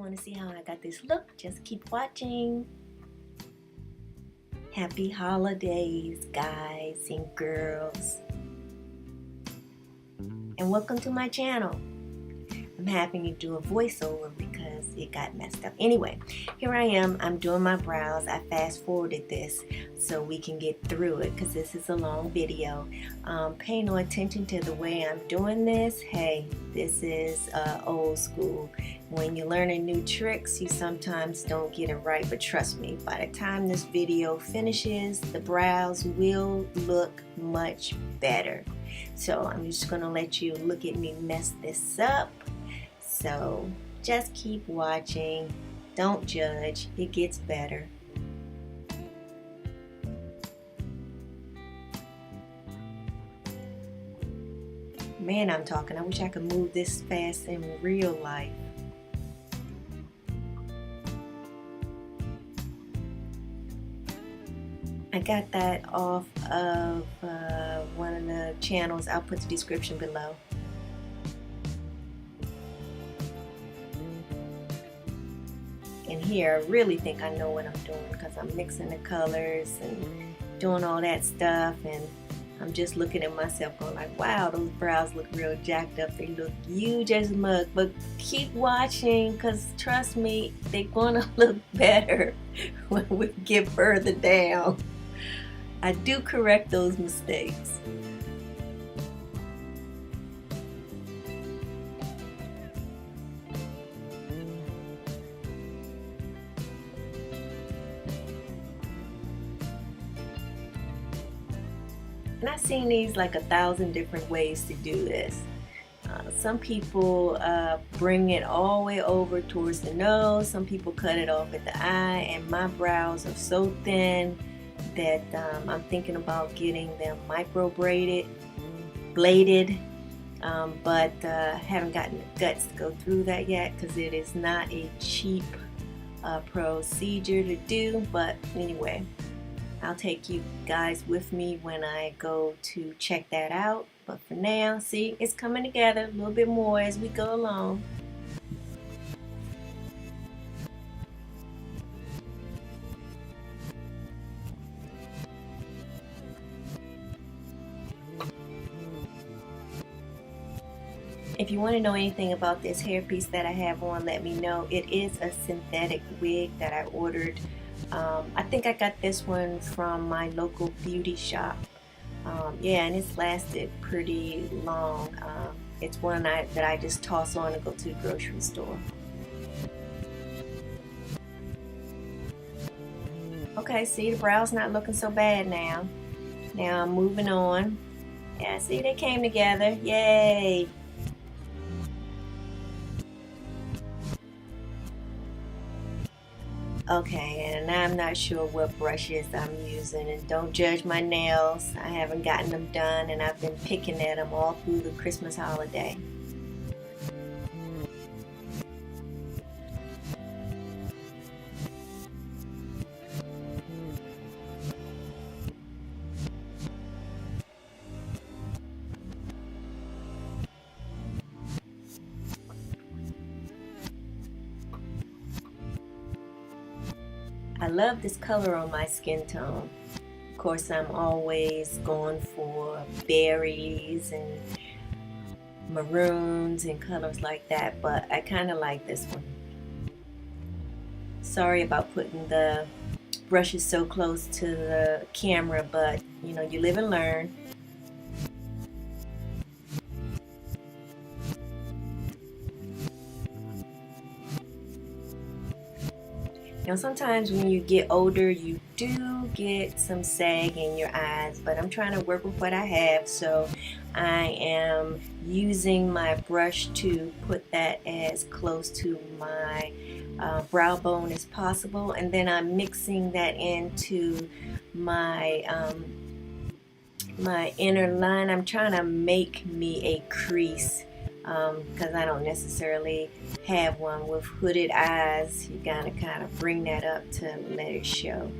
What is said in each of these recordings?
want to see how I got this look, just keep watching. Happy holidays, guys and girls. And welcome to my channel. I'm having to do a voiceover because it got messed up. Anyway, here I am. I'm doing my brows. I fast forwarded this so we can get through it because this is a long video. Pay no attention to the way I'm doing this. Hey, this is old school. When you're learning new tricks, you sometimes don't get it right, but trust me, by the time this video finishes, the brows will look much better. So I'm just gonna let you look at me mess this up. So just keep watching, don't judge, it gets better. Man, I'm talking, I wish I could move this fast in real life. I got that off of one of the channels. I'll put the description below. And here I really think I know what I'm doing because I'm mixing the colors and doing all that stuff, and I'm just looking at myself going like, wow, those brows look real jacked up. They look huge as a mug. But keep watching because trust me, they're gonna look better when we get further down. I do correct those mistakes. And I've seen these like 1,000 different ways to do this. Some people bring it all the way over towards the nose. Some people cut it off at the eye. And my brows are so thin that I'm thinking about getting them micro bladed, but haven't gotten the guts to go through that yet because it is not a cheap procedure to do. But anyway, I'll take you guys with me when I go to check that out. But for now, see, it's coming together a little bit more as we go along. If you want to know anything about this hairpiece that I have on, let me know. It is a synthetic wig that I ordered. I think I got this one from my local beauty shop. Yeah, and it's lasted pretty long. It's one that I just toss on and go to the grocery store. Okay, see, the brows not looking so bad now. Now I'm moving on. Yeah, see, they came together. Yay! Okay, and I'm not sure what brushes I'm using, and don't judge my nails. I haven't gotten them done, and I've been picking at them all through the Christmas holiday. I love this color on my skin tone. Of course, I'm always going for berries and maroons and colors like that, but I kind of like this one. Sorry about putting the brushes so close to the camera, but you know, you live and learn. Now sometimes when you get older, you do get some sag in your eyes, but I'm trying to work with what I have, so I am using my brush to put that as close to my brow bone as possible, and then I'm mixing that into my my inner line. I'm trying to make me a crease because I don't necessarily have one. With hooded eyes, you gotta kind of bring that up to let it show.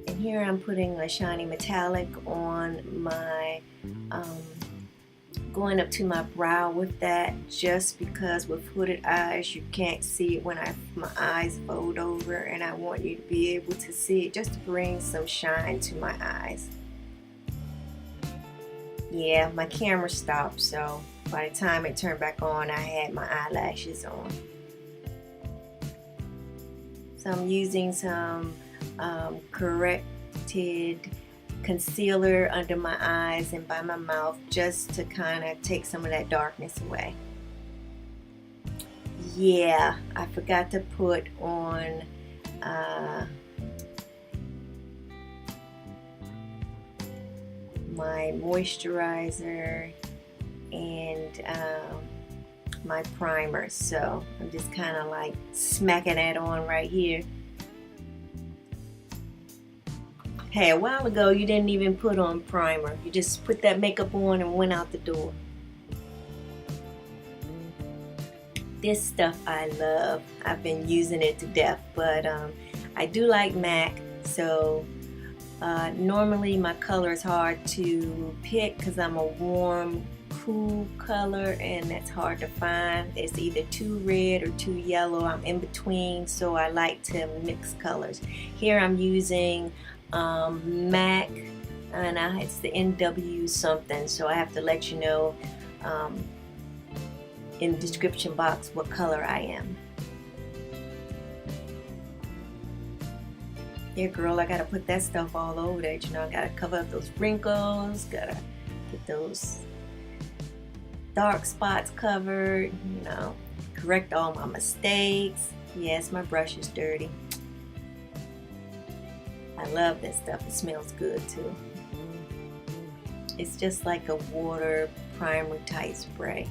And here I'm putting a shiny metallic on my, going up to my brow with that, just because with hooded eyes you can't see it when my eyes fold over, and I want you to be able to see it, just to bring some shine to my eyes. Yeah, my camera stopped, so by the time it turned back on, I had my eyelashes on. So I'm using some corrected concealer under my eyes and by my mouth, just to kind of take some of that darkness away. Yeah, I forgot to put on my moisturizer and my primer, so I'm just kind of like smacking that on right here. Hey, a while ago you didn't even put on primer. You just put that makeup on and went out the door. This stuff I love. I've been using it to death, but I do like MAC, so normally my color is hard to pick because I'm a warm, cool color, and that's hard to find. It's either too red or too yellow. I'm in between, so I like to mix colors. Here I'm using MAC, and it's the NW something, so I have to let you know in the description box what color I am. Yeah, girl, I gotta put that stuff all over there. You know, I gotta cover up those wrinkles, gotta get those dark spots covered, you know, correct all my mistakes. Yes, my brush is dirty. I love this stuff. It smells good too. It's just like a water primer type spray,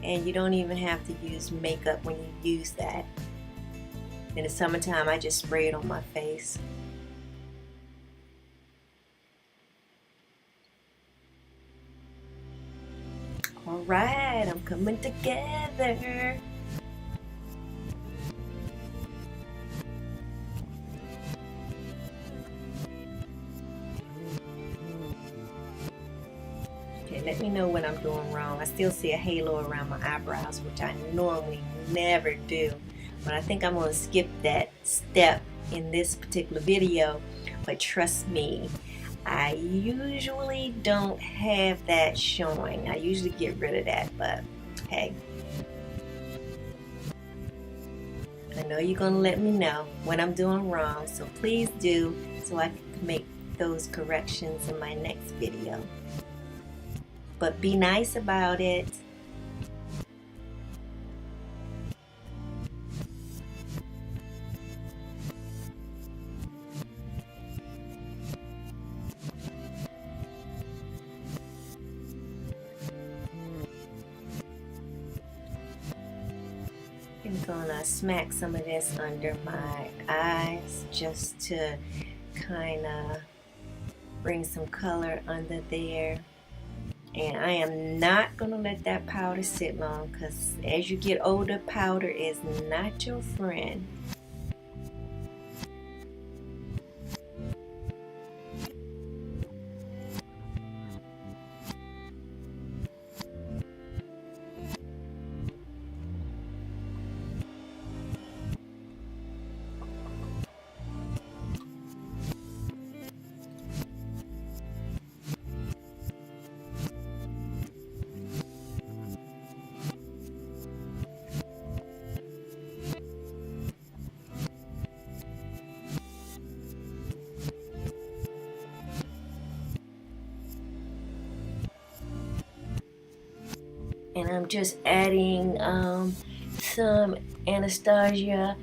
and you don't even have to use makeup when you use that. In the summertime, I just spray it on my face. All right, I'm coming together. Okay, let me know when I'm doing wrong. I still see a halo around my eyebrows, which I normally never do. But I think I'm going to skip that step in this particular video. But trust me, I usually don't have that showing. I usually get rid of that, but hey. I know you're going to let me know when I'm doing wrong, so please do, so I can make those corrections in my next video. But be nice about it. I'm gonna smack some of this under my eyes just to kind of bring some color under there. And I am not gonna let that powder sit long, because as you get older, powder is not your friend. And I'm just adding some Anastasia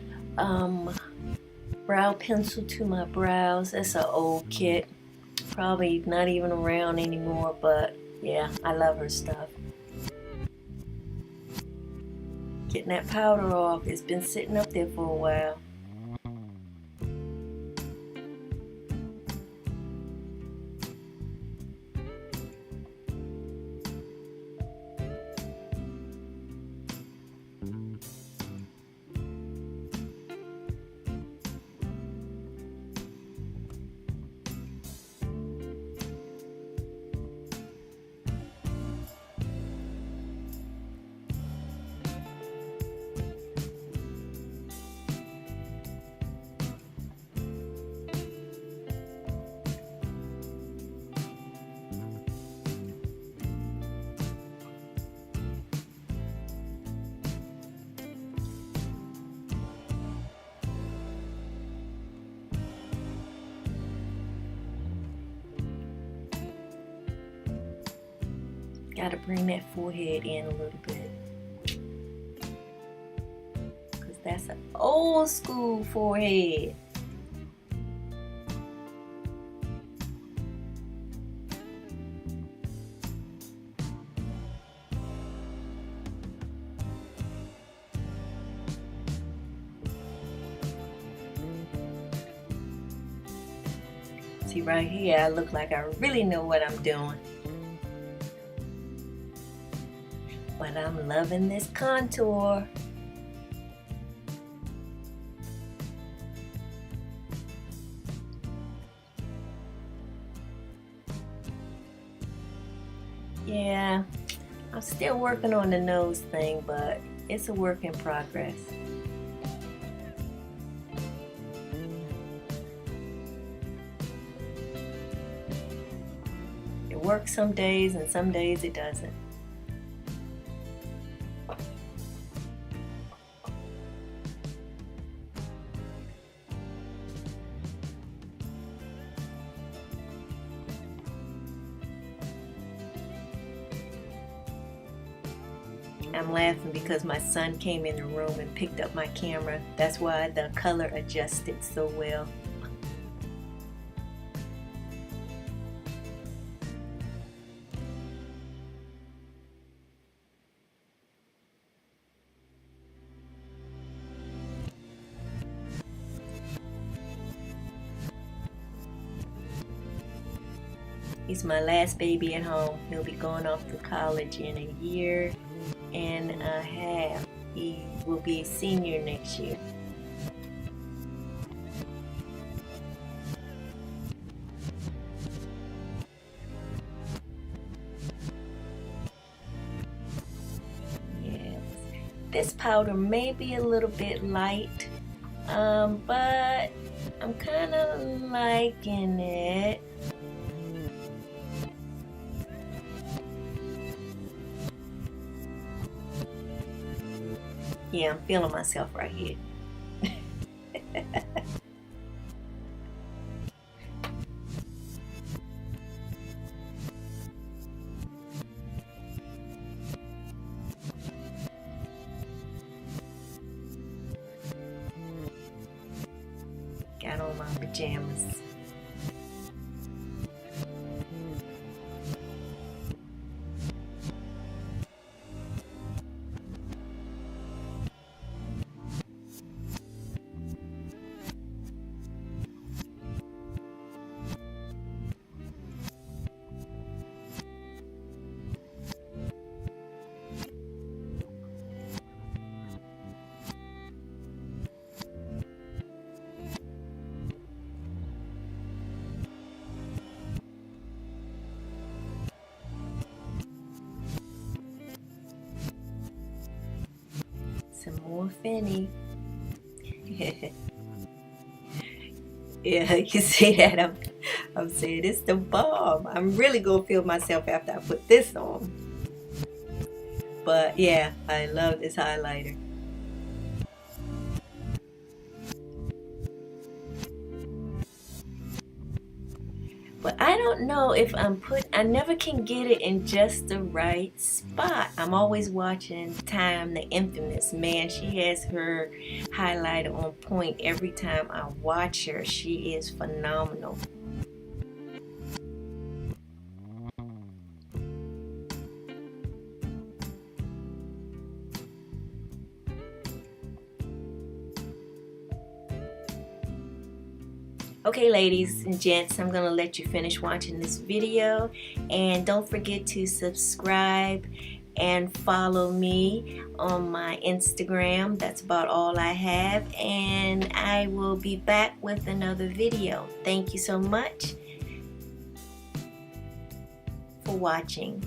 brow pencil to my brows. That's an old kit, probably not even around anymore, but yeah, I love her stuff. Getting that powder off. It's been sitting up there for a while. Gotta bring that forehead in a little bit, because that's an old school forehead. See right here, I look like I really know what I'm doing. But I'm loving this contour. Yeah, I'm still working on the nose thing, but it's a work in progress. It works some days and some days it doesn't. I'm laughing because my son came in the room and picked up my camera. That's why the color adjusted so well. He's my last baby at home. He'll be going off to college in a year and a half. He will be a senior next year. Yes, this powder may be a little bit light, but I'm kind of liking it. Yeah, I'm feeling myself right here. Got on my pajamas. Some more Finny. Yeah, you see that? I'm saying it's the bomb. I'm really gonna feel myself after I put this on. But yeah, I love this highlighter. But I don't know if I never can get it in just the right spot. I'm always watching Time, the infamous. Man, she has her highlighter on point every time I watch her. She is phenomenal. Okay, ladies and gents, I'm gonna let you finish watching this video, and don't forget to subscribe and follow me on my Instagram. That's about all I have, and I will be back with another video. Thank you so much for watching.